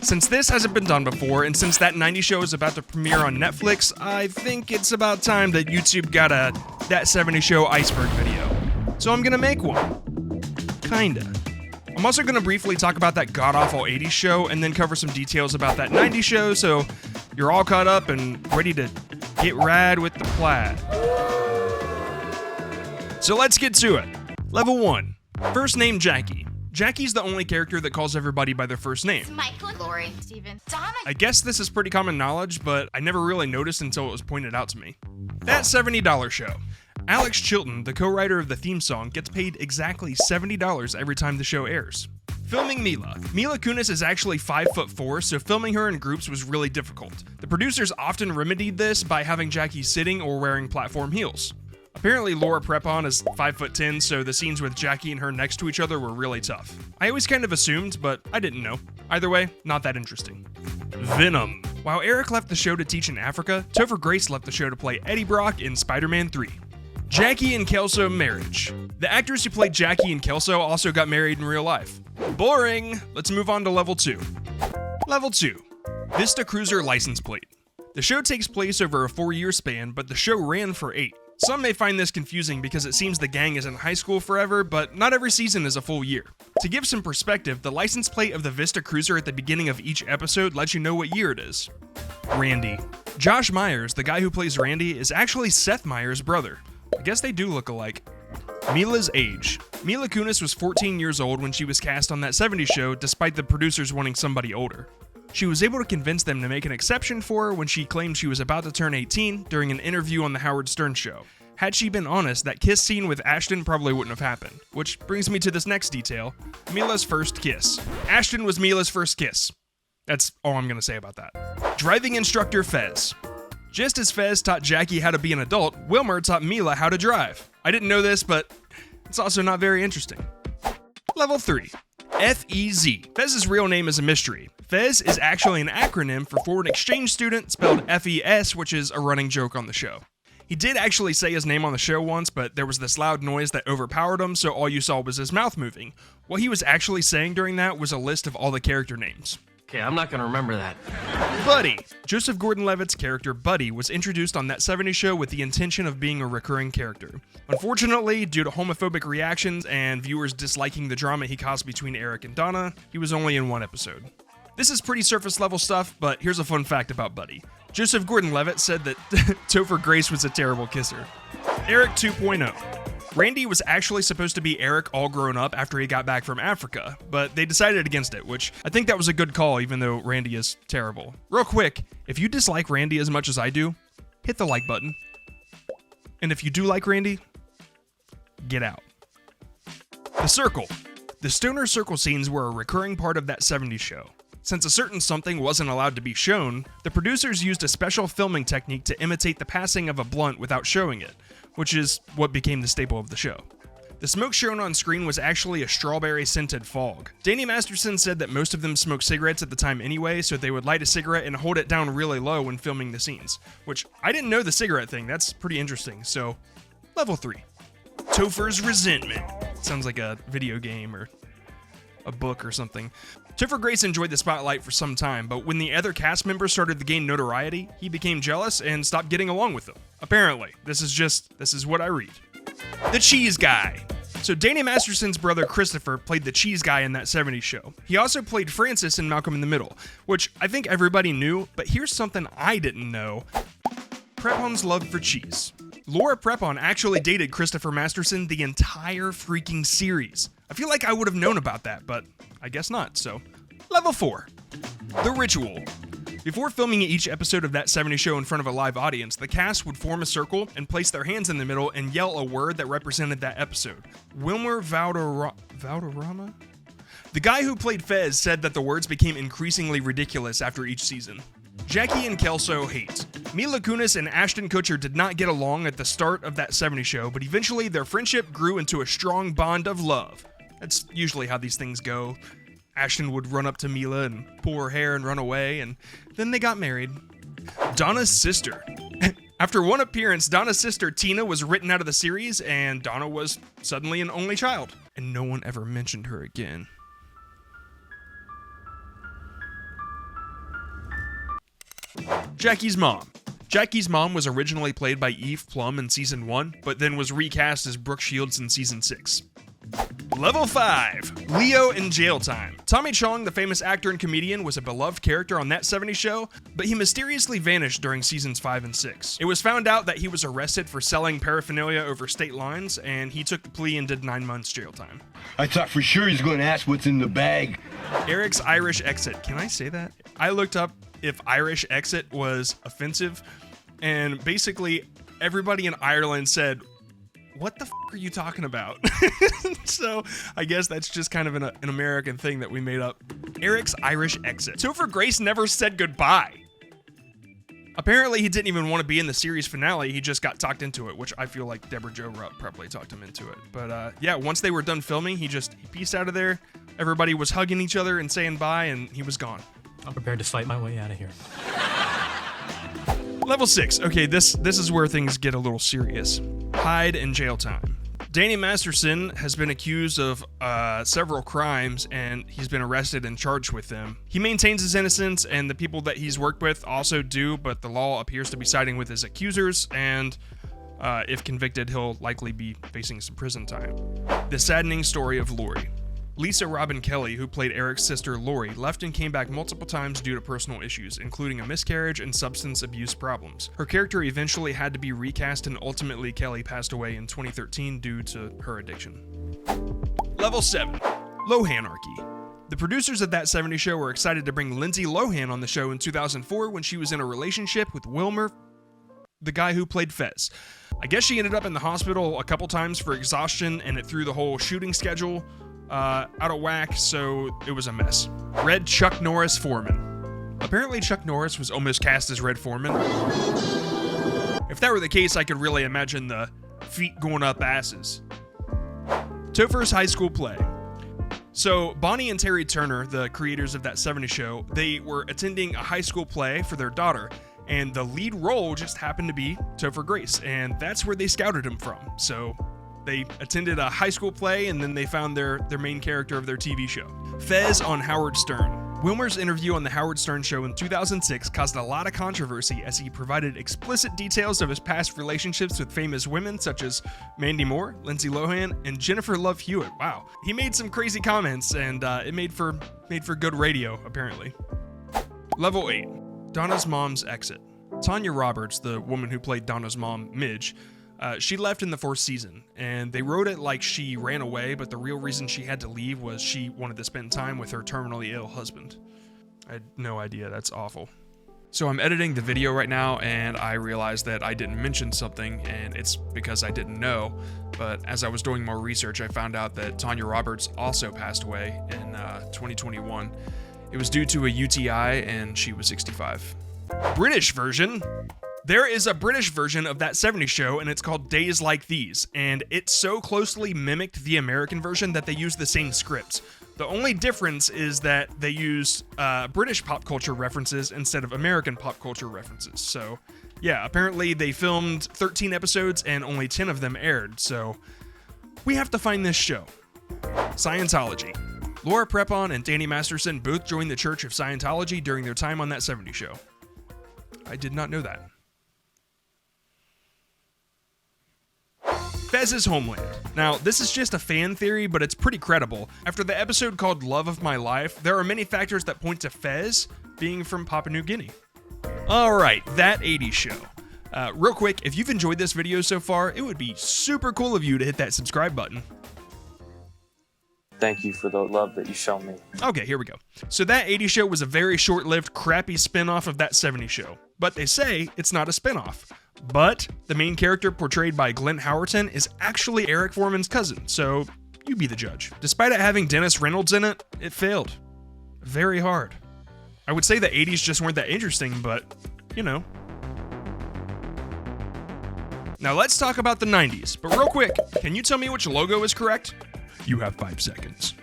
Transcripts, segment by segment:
Since this hasn't been done before, and since that 90s show is about to premiere on Netflix, I think it's about time that YouTube got a That 70s Show Iceberg video. So I'm gonna make one. Kinda. I'm also gonna briefly talk about that god-awful 80s show, and then cover some details about that 90s show, so you're all caught up and ready to get rad with the plaid. So let's get to it. Level 1. First name Jackie. Jackie's the only character that calls everybody by their first name. Michael, Lori, Steven, Donna. I guess this is pretty common knowledge, but I never really noticed until it was pointed out to me. That $70 show. Alex Chilton, the co-writer of the theme song, gets paid exactly $70 every time the show airs. Filming Mila. Mila Kunis is actually 5'4", so filming her in groups was really difficult. The producers often remedied this by having Jackie sitting or wearing platform heels. Apparently Laura Prepon is 5'10", so the scenes with Jackie and her next to each other were really tough. I always kind of assumed, but I didn't know. Either way, not that interesting. Venom. While Eric left the show to teach in Africa, Topher Grace left the show to play Eddie Brock in Spider-Man 3. Jackie and Kelso marriage. The actors who played Jackie and Kelso also got married in real life. Boring! Let's move on to level 2. Level 2. Vista Cruiser license plate. The show takes place over a 4-year span, but the show ran for 8. Some may find this confusing because it seems the gang is in high school forever, but not every season is a full year. To give some perspective, the license plate of the Vista Cruiser at the beginning of each episode lets you know what year it is. Randy. Josh Myers, the guy who plays Randy, is actually Seth Meyers' brother. I guess they do look alike. Mila's age. Mila Kunis was 14 years old when she was cast on that 70s show, despite the producers wanting somebody older. She was able to convince them to make an exception for her when she claimed she was about to turn 18 during an interview on the Howard Stern show. Had she been honest, that kiss scene with Ashton probably wouldn't have happened. Which brings me to this next detail, Mila's first kiss. Ashton was Mila's first kiss. That's all I'm gonna say about that. Driving instructor Fez. Just as Fez taught Jackie how to be an adult, Wilmer taught Mila how to drive. I didn't know this, but it's also not very interesting. Level 3. FEZ. Fez's real name is a mystery. Fez is actually an acronym for Foreign Exchange Student, spelled FES, which is a running joke on the show. He did actually say his name on the show once, but there was this loud noise that overpowered him, so all you saw was his mouth moving. What he was actually saying during that was a list of all the character names. Okay, I'm not gonna remember that. Buddy. Joseph Gordon-Levitt's character, Buddy, was introduced on that 70s show with the intention of being a recurring character. Unfortunately, due to homophobic reactions and viewers disliking the drama he caused between Eric and Donna, he was only in one episode. This is pretty surface level stuff, but here's a fun fact about Buddy. Joseph Gordon-Levitt said that Topher Grace was a terrible kisser. Eric 2.0. Randy was actually supposed to be Eric all grown up after he got back from Africa, but they decided against it, which I think that was a good call even though Randy is terrible. Real quick, if you dislike Randy as much as I do, hit the like button. And if you do like Randy, get out. The Circle. The stoner circle scenes were a recurring part of that 70s show. Since a certain something wasn't allowed to be shown, the producers used a special filming technique to imitate the passing of a blunt without showing it, which is what became the staple of the show. The smoke shown on screen was actually a strawberry-scented fog. Danny Masterson said that most of them smoked cigarettes at the time anyway, so they would light a cigarette and hold it down really low when filming the scenes, which I didn't know the cigarette thing. That's pretty interesting. So, level 3. Topher's Resentment. Sounds like a video game or a book or something. Topher Grace enjoyed the spotlight for some time, but when the other cast members started to gain notoriety, he became jealous and stopped getting along with them. Apparently. This is what I read. The Cheese Guy. So Danny Masterson's brother Christopher played the cheese guy in that 70s show. He also played Francis in Malcolm in the Middle, which I think everybody knew, but here's something I didn't know. Prepon's love for cheese. Laura Prepon actually dated Christopher Masterson the entire freaking series. I feel like I would have known about that, but I guess not, so. Level 4. The Ritual. Before filming each episode of that 70s show in front of a live audience, the cast would form a circle and place their hands in the middle and yell a word that represented that episode. Wilmer Valderrama? The guy who played Fez said that the words became increasingly ridiculous after each season. Jackie and Kelso hate. Mila Kunis and Ashton Kutcher did not get along at the start of that 70s show, but eventually their friendship grew into a strong bond of love. That's usually how these things go. Ashton would run up to Mila and pull her hair and run away, and then they got married. Donna's sister. After one appearance, Donna's sister Tina was written out of the series, and Donna was suddenly an only child. And no one ever mentioned her again. Jackie's mom. Jackie's mom was originally played by Eve Plum in Season 1, but then was recast as Brooke Shields in Season 6. Level 5. Leo in Jail Time. Tommy Chong, the famous actor and comedian, was a beloved character on That 70s Show, but he mysteriously vanished during Seasons 5 and 6. It was found out that he was arrested for selling paraphernalia over state lines, and he took the plea and did 9 months jail time. I thought for sure he's going to ask what's in the bag. Eric's Irish exit. Can I say that? I looked up if Irish exit was offensive, and basically everybody in Ireland said, "What the f*** are you talking about?" So I guess that's just kind of an American thing that we made up. Eric's Irish exit. Topher Grace never said goodbye. Apparently he didn't even want to be in the series finale. He just got talked into it, which I feel like Deborah Jo Rupp probably talked him into it. But yeah, once they were done filming, he pieced out of there. Everybody was hugging each other and saying bye, and he was gone. I'm prepared to fight my way out of here. Level 6. Okay, this is where things get a little serious. Hyde in Jail Time. Danny Masterson has been accused of several crimes, and he's been arrested and charged with them. He maintains his innocence, and the people that he's worked with also do, but the law appears to be siding with his accusers, and if convicted, he'll likely be facing some prison time. The saddening story of Lori. Lisa Robin Kelly, who played Eric's sister Lori, left and came back multiple times due to personal issues, including a miscarriage and substance abuse problems. Her character eventually had to be recast, and ultimately Kelly passed away in 2013 due to her addiction. Level 7. Lohanarchy. The producers of That 70s Show were excited to bring Lindsay Lohan on the show in 2004 when she was in a relationship with Wilmer, the guy who played Fez. I guess she ended up in the hospital a couple times for exhaustion, and it threw the whole shooting schedule out of whack, so it was a mess. Red Chuck Norris Foreman. Apparently Chuck Norris was almost cast as Red Foreman. If that were the case, I could really imagine the feet going up asses. Topher's high school play. So Bonnie and Terry Turner, the creators of That 70s Show, they were attending a high school play for their daughter, and the lead role just happened to be Topher Grace, and that's where they scouted him from. So they attended a high school play, and then they found their main character of their TV show. Fez on Howard Stern. Wilmer's interview on The Howard Stern Show in 2006 caused a lot of controversy as he provided explicit details of his past relationships with famous women such as Mandy Moore, Lindsay Lohan, and Jennifer Love Hewitt. Wow. He made some crazy comments, and it made for good radio, apparently. Level 8. Donna's mom's exit. Tanya Roberts, the woman who played Donna's mom, Midge, she left in the 4th season, and they wrote it like she ran away, but the real reason she had to leave was she wanted to spend time with her terminally ill husband. I had no idea. That's awful. So I'm editing the video right now, and I realized that I didn't mention something, and it's because I didn't know, but as I was doing more research, I found out that Tanya Roberts also passed away in 2021. It was due to a UTI, and she was 65. British version. There is a British version of That 70s Show, and it's called Days Like These, and it so closely mimicked the American version that they used the same scripts. The only difference is that they used British pop culture references instead of American pop culture references. So, yeah, apparently they filmed 13 episodes and only 10 of them aired, so we have to find this show. Scientology. Laura Prepon and Danny Masterson both joined the Church of Scientology during their time on That 70s Show. I did not know that. Fez's homeland. Now, this is just a fan theory, but it's pretty credible. After the episode called Love of My Life, there are many factors that point to Fez being from Papua New Guinea. Alright, That 80s Show. Real quick, if you've enjoyed this video so far, it would be super cool of you to hit that subscribe button. Thank you for the love that you show me. Okay, here we go. So That 80s Show was a very short-lived, crappy spin-off of That 70s Show. But they say it's not a spin-off. But the main character portrayed by Glenn Howerton is actually Eric Foreman's cousin, so you be the judge. Despite it having Dennis Reynolds in it, it failed. Very hard. I would say the 80s just weren't that interesting, but, you know. Now let's talk about the 90s, but real quick, can you tell me which logo is correct? You have 5 seconds.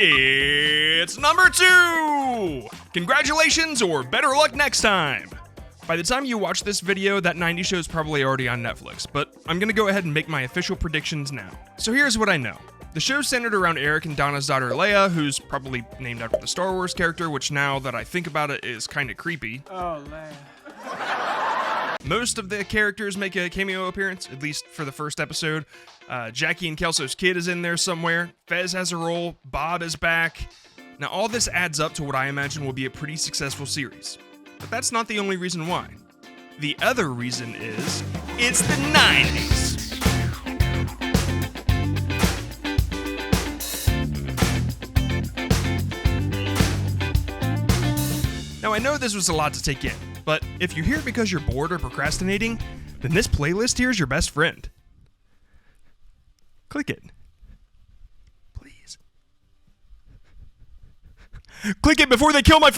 It's number 2! Congratulations, or better luck next time! By the time you watch this video, That 90s Show is probably already on Netflix, but I'm gonna go ahead and make my official predictions now. So here's what I know. The show centered around Eric and Donna's daughter Leia, who's probably named after the Star Wars character, which now that I think about it is kind of creepy. Oh, Leia. Most of the characters make a cameo appearance, at least for the first episode. Jackie and Kelso's kid is in there somewhere. Fez has a role. Bob is back. Now, all this adds up to what I imagine will be a pretty successful series. But that's not the only reason why. The other reason is, it's the 90s. Now, I know this was a lot to take in, but if you're here because you're bored or procrastinating, then this playlist here is your best friend. Click it. Please. Click it before they kill my